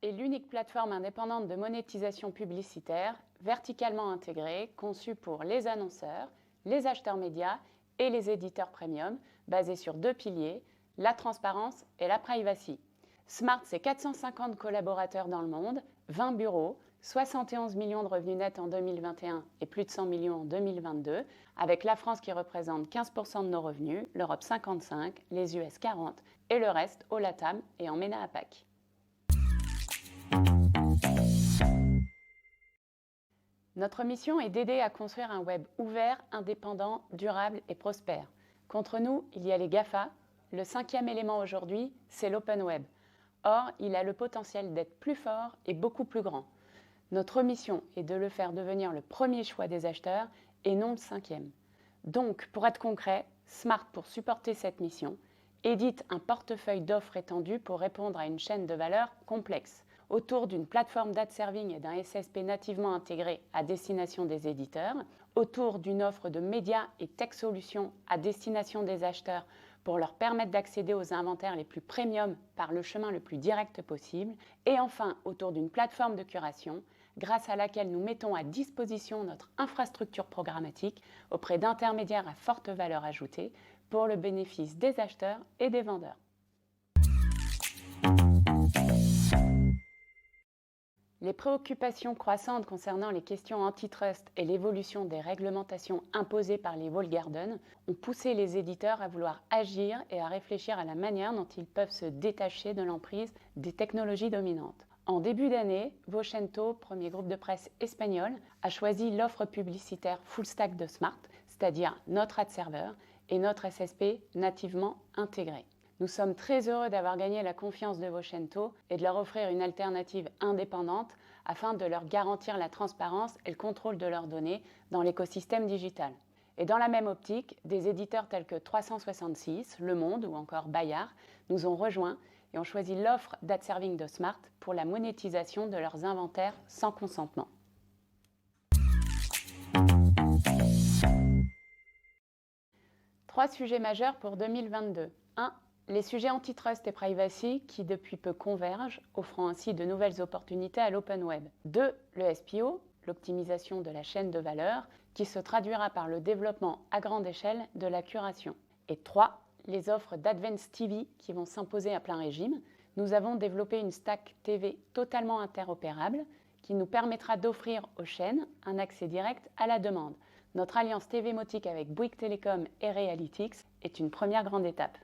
est l'unique plateforme indépendante de monétisation publicitaire, verticalement intégrée, conçue pour les annonceurs, les acheteurs médias et les éditeurs premium, basée sur 2 piliers, la transparence et la privacy. Smart, c'est 450 collaborateurs dans le monde, 20 bureaux, 71 millions de revenus nets en 2021 et plus de 100 millions en 2022, avec la France qui représente 15% de nos revenus, l'Europe 55%, les US 40% et le reste au LATAM et en MENA APAC. Notre mission est d'aider à construire un web ouvert, indépendant, durable et prospère. Contre nous, il y a les GAFA. Le 5e élément aujourd'hui, c'est l'open web. Or, il a le potentiel d'être plus fort et beaucoup plus grand. Notre mission est de le faire devenir le premier choix des acheteurs et non le 5e. Donc, pour être concret, Smart, pour supporter cette mission, édite un portefeuille d'offres étendues pour répondre à une chaîne de valeur complexe, autour d'une plateforme d'ad serving et d'un SSP nativement intégré à destination des éditeurs, autour d'une offre de médias et tech solutions à destination des acheteurs pour leur permettre d'accéder aux inventaires les plus premium par le chemin le plus direct possible, et enfin autour d'une plateforme de curation grâce à laquelle nous mettons à disposition notre infrastructure programmatique auprès d'intermédiaires à forte valeur ajoutée pour le bénéfice des acheteurs et des vendeurs. Les préoccupations croissantes concernant les questions antitrust et l'évolution des réglementations imposées par les walled gardens ont poussé les éditeurs à vouloir agir et à réfléchir à la manière dont ils peuvent se détacher de l'emprise des technologies dominantes. En début d'année, Vocento, premier groupe de presse espagnol, a choisi l'offre publicitaire full stack de Smart, c'est-à-dire notre ad server et notre SSP nativement intégré. Nous sommes très heureux d'avoir gagné la confiance de Vocento et de leur offrir une alternative indépendante afin de leur garantir la transparence et le contrôle de leurs données dans l'écosystème digital. Et dans la même optique, des éditeurs tels que 366, Le Monde ou encore Bayard nous ont rejoints et ont choisi l'offre d'ad serving de Smart pour la monétisation de leurs inventaires sans consentement. Trois sujets majeurs pour 2022. 1. Les sujets antitrust et privacy qui depuis peu convergent, offrant ainsi de nouvelles opportunités à l'open web. 2. Le SPO, l'optimisation de la chaîne de valeur, qui se traduira par le développement à grande échelle de la curation. Et 3. Les offres d'Advanced TV qui vont s'imposer à plein régime. Nous avons développé une stack TV totalement interopérable qui nous permettra d'offrir aux chaînes un accès direct à la demande. Notre alliance TV-Motic avec Bouygues Telecom et Realytics est une première grande étape.